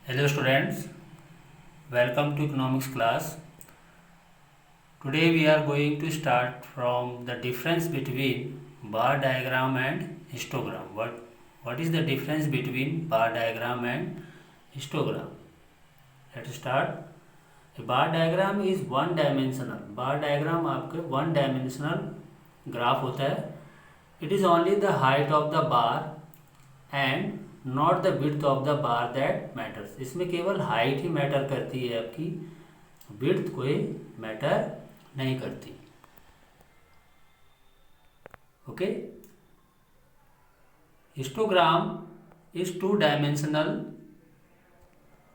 Hello students, welcome to economics class. Today we are going to start from the difference between bar diagram and histogram. What is the difference between bar diagram and histogram? Let's start. A bar diagram is one dimensional. Bar diagram आपके one dimensional graph होता है. It is only the height of the bar and not the width of the bar that matters. इसमें केवल height ही matter करती है, आपकी width कोई matter नहीं करती. Okay. Histogram is two dimensional.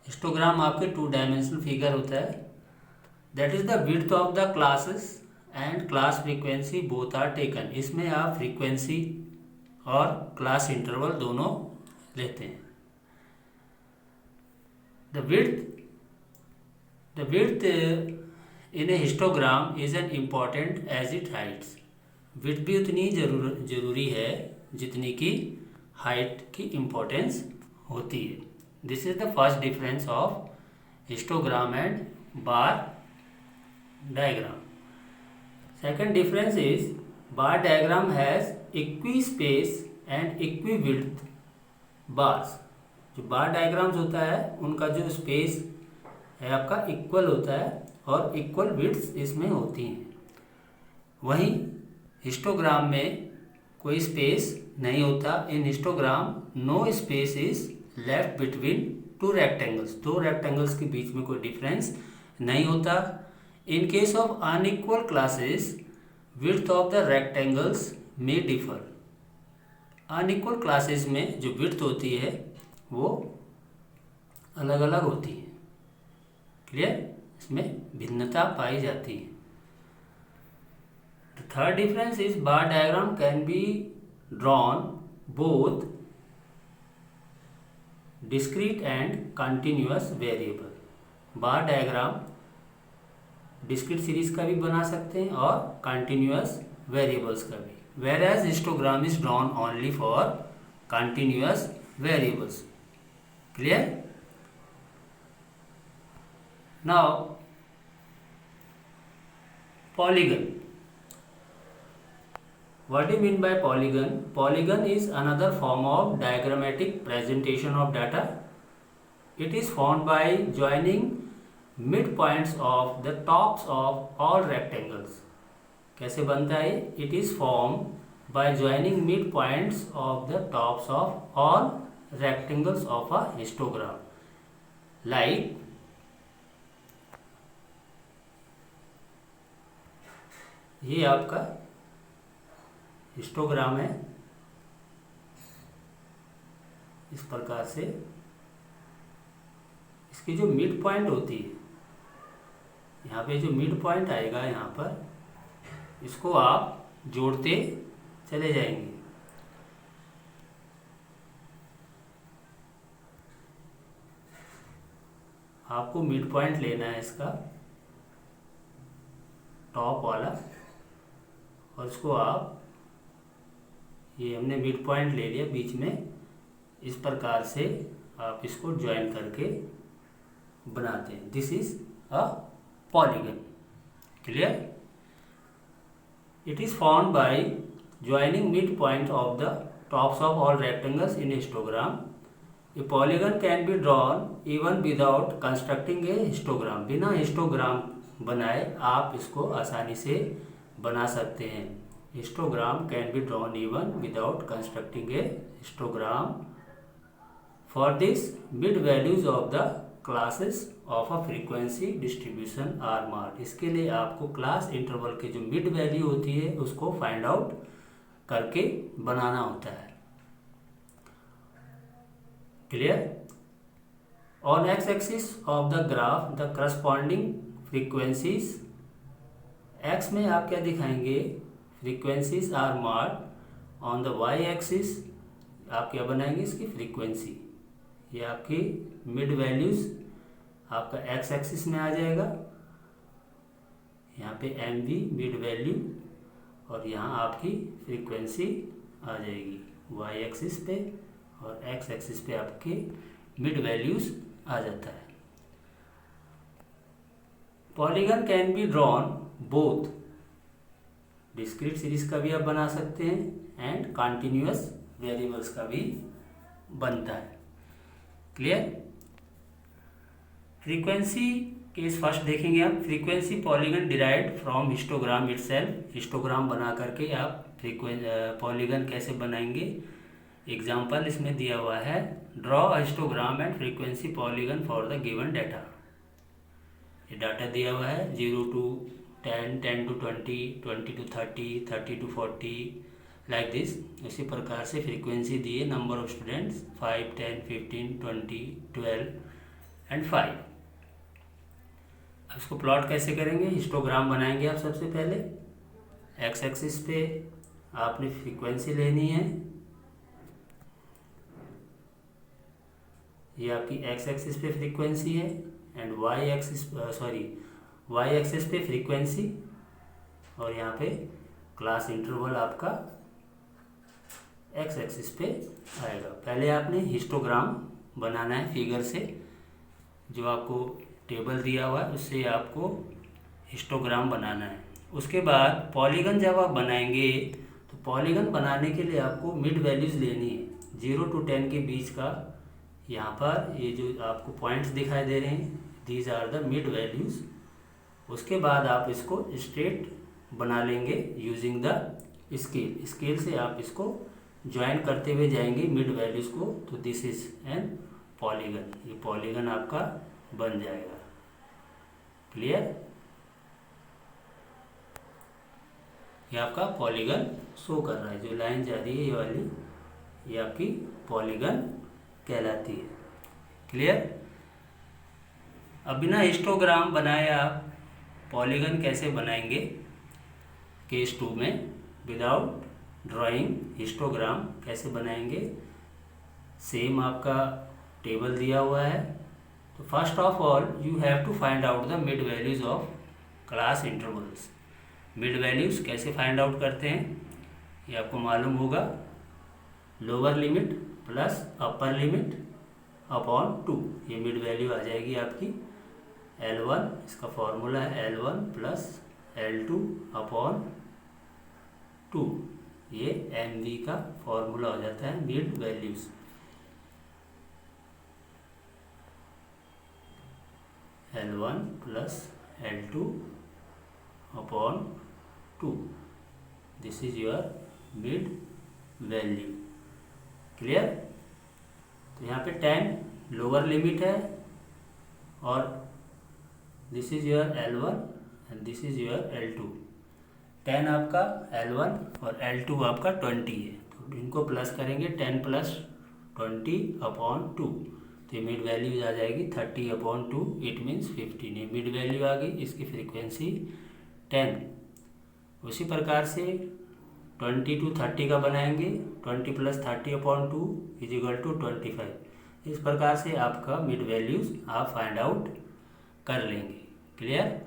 Histogram आपके टू डायमेंशनल फिगर होता है. That is the width of the classes and class frequency both are taken. इसमें आप फ्रीक्वेंसी और क्लास इंटरवल दोनों लेते हैं. The width in a histogram is an important as it heights. Width भी उतनी जरूरी है जितनी की हाइट की इम्पोर्टेंस होती है. This is the first difference of histogram and bar diagram. Second difference is bar diagram has equi space and equi width bars. जो बार डायग्राम्स होता है उनका जो स्पेस है आपका इक्वल होता है और इक्वल विड्थ्स इसमें होती हैं. वहीं हिस्टोग्राम में कोई स्पेस नहीं होता. In histogram no space is left between two rectangles. दो रेक्टेंगल्स के बीच में कोई डिफरेंस नहीं होता. In case of unequal classes width of the rectangles may differ. Unequal classes में जो विड्थ होती है वो अलग अलग होती है. क्लियर. इसमें भिन्नता पाई जाती है. The third difference is bar diagram can be drawn both discrete and continuous variable. Bar diagram discrete series का भी बना सकते हैं और कंटिन्यूअस वेरिएबल्स का भी. Whereas histogram is drawn only for continuous variables. Clear? Now, polygon. What do you mean by polygon? Polygon is another form of diagrammatic presentation of data. It is formed by joining midpoints of the tops of all rectangles. कैसे बनता है? It is form by joining mid points of the tops of all rectangles of a histogram. Like ये आपका histogram है. इस प्रकार से इसकी जो मिड पॉइंट होती है, यहाँ पे जो मिड पॉइंट आएगा यहाँ पर, इसको आप जोड़ते चले जाएंगे. आपको मिड पॉइंट लेना है इसका टॉप वाला, और इसको आप, ये हमने मिड पॉइंट ले लिया बीच में. इस प्रकार से आप इसको ज्वाइन करके बनाते हैं. This is a polygon. Clear. It is formed by joining midpoint of the tops of all rectangles in a histogram. A polygon can be drawn even without constructing a histogram. बिना histogram बनाए आप इसको आसानी से बना सकते हैं. Histogram can be drawn even without constructing a histogram. For this, mid values of the classes of a frequency distribution are marked. इसके लिए आपको क्लास इंटरवल के जो मिड वैल्यू होती है उसको फाइंड आउट करके बनाना होता है. Clear. On x axis of the graph the corresponding frequencies. X में आप क्या दिखाएंगे? Frequencies are marked. On the y axis आप क्या बनाएंगे? इसकी फ्रीक्वेंसी. ये आपकी मिड वैल्यूज आपका एक्स एक्सिस में आ जाएगा. यहाँ पे एम वी मिड वैल्यू, और यहाँ आपकी फ्रीक्वेंसी आ जाएगी वाई एक्सिस पे, और एक्स एक्सिस पे आपके मिड वैल्यूज आ जाता है। Polygon can be drawn both, discrete series का भी आप बना सकते हैं एंड कॉन्टिन्यूअस वेरिएबल्स का भी बनता है। क्लियर। फ्रीक्वेंसी केस फर्स्ट देखेंगे आप। Frequency polygon derived from histogram itself, histogram बना करके आप पॉलीगन कैसे बनाएंगे। एग्जाम्पल इसमें दिया हुआ है, draw a histogram and frequency polygon for the given data. ये डाटा दिया हुआ है 0 to 10, 10 to 20, 20 to 30, 30 to 40 like this. उसी प्रकार से फ्रीक्वेंसी दिए, नंबर ऑफ स्टूडेंट्स 5, 10, 15, 20, 12 एंड 5। अब इसको प्लॉट कैसे करेंगे, हिस्टोग्राम बनाएंगे आप। सबसे पहले एक्स एक्सिस पे आपने फ्रीक्वेंसी लेनी है, ये आपकी एक्स एक्सिस पे फ्रीक्वेंसी है एंड वाई एक्सिस पे फ्रीक्वेंसी, और यहाँ पे क्लास इंटरवल आपका एक्स एक्सिस पे आएगा। पहले आपने हिस्टोग्राम बनाना है फिगर से, जो आपको टेबल दिया हुआ है उससे आपको हिस्टोग्राम बनाना है। उसके बाद पॉलीगन जब आप बनाएंगे तो पॉलीगन बनाने के लिए आपको मिड वैल्यूज़ लेनी है 0 to 10 के बीच का। यहाँ पर ये जो आपको पॉइंट्स दिखाई दे रहे हैं, these are the mid values. उसके बाद आप इसको स्ट्रेट बना लेंगे यूजिंग द स्केल। स्केल से आप इसको ज्वाइन करते हुए जाएंगे मिड वैल्यूज़ को, तो दिस इज एन पॉलीगन। ये पॉलीगन आपका बन जाएगा। क्लियर। ये आपका पॉलीगन शो कर रहा है, जो लाइन जा रही है ये वाली, ये आपकी पॉलीगन कहलाती है। क्लियर। अब बिना हिस्टोग्राम बनाए आप पॉलीगन कैसे बनाएंगे। केस 2 में विदाउट ड्राइंग हिस्टोग्राम कैसे बनाएंगे। सेम आपका टेबल दिया हुआ है। तो first of all you have to find out the mid values of class intervals. Mid values कैसे फाइंड आउट करते हैं ये आपको मालूम होगा। Lower limit plus upper limit upon 2, ये मिड वैल्यू आ जाएगी आपकी L1। इसका फॉर्मूला है L1 प्लस L2 अपॉन 2, ये MV का फॉर्मूला हो जाता है mid values. L1 plus L2 upon 2, this is your mid value. Clear. तो यहाँ पे 10 लोअर लिमिट है और this is your L1 and this is your L2। 10 आपका L1 और L2 आपका 20 है, तो इनको प्लस करेंगे 10 प्लस 20 अपॉन 2, तो ये मिड वैल्यूज आ जाएगी 30 अपॉन 2, इट मीन्स 15। ये मिड वैल्यू आ गई, इसकी फ्रीक्वेंसी 10। उसी प्रकार से 20 to 30 का बनाएंगे, 20 plus 30 upon 2 is equal to 25। इस प्रकार से आपका मिड वैल्यूज आप फाइंड आउट कर लेंगे। क्लियर।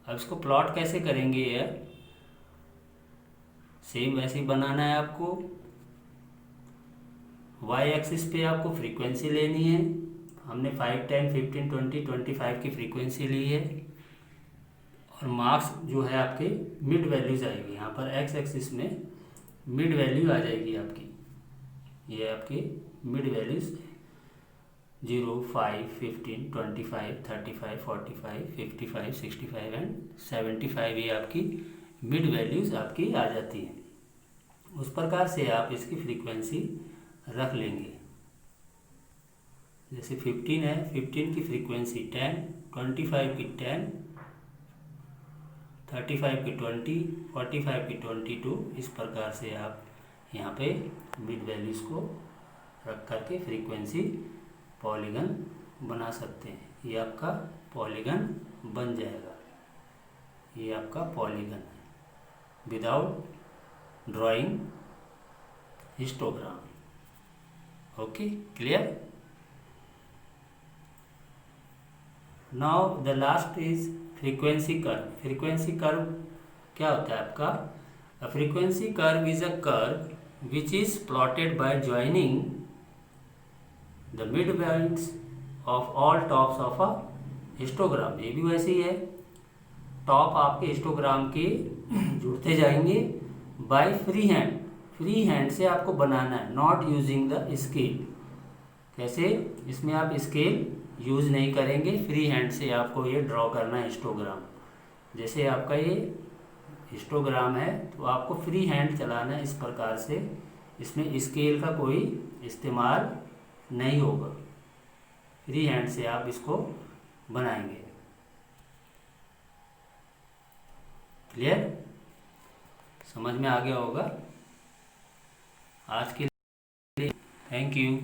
अब इसको प्लॉट कैसे करेंगे यार, सेम वैसे ही बनाना है आपको। वाई एक्सिस पे आपको फ्रीक्वेंसी लेनी है। हमने 5, 10, 15, 20, 25 की फ्रीक्वेंसी ली है और मार्क्स जो है आपके मिड वैल्यूज आएगी। यहाँ पर एक्स एक्सिस में मिड वैल्यू आ जाएगी आपकी, ये आपके मिड वैल्यूज 0, 5, 15, 25, 35, 45, 55, 65 एंड 75, ये आपकी मिड वैल्यूज आपकी आ जाती हैं। उस प्रकार से आप इसकी फ्रीक्वेंसी रख लेंगे। जैसे 15 है, 15 की फ्रीक्वेंसी 10, 25 की 10, 35 की 20, 45 की 22। इस प्रकार से आप यहाँ पे मिड वैल्यूज को रख करके फ्रीक्वेंसी पॉलीगन बना सकते हैं। ये आपका पॉलीगन बन जाएगा। ये आपका पॉलीगन है without drawing histogram. Okay, clear. Now the last is frequency curve. Frequency curve क्या होता है आपका। A frequency curve is a curve which is plotted by joining the mid points of all tops of a histogram, ये भी वैसे ही है। Top आपके histogram के जुड़ते जाएंगे by free hand, free hand से आपको बनाना है, नॉट यूजिंग द स्केल। कैसे? इसमें आप स्केल यूज नहीं करेंगे, फ्री हैंड से आपको ये ड्रॉ करना है हिस्टोग्राम। जैसे आपका ये हिस्टोग्राम है तो आपको फ्री हैंड चलाना है इस प्रकार से, इसमें स्केल का कोई इस्तेमाल नहीं होगा, फ्री हैंड से आप इसको बनाएंगे। क्लियर? समझ में आ गया होगा। आज के लिए थैंक यू।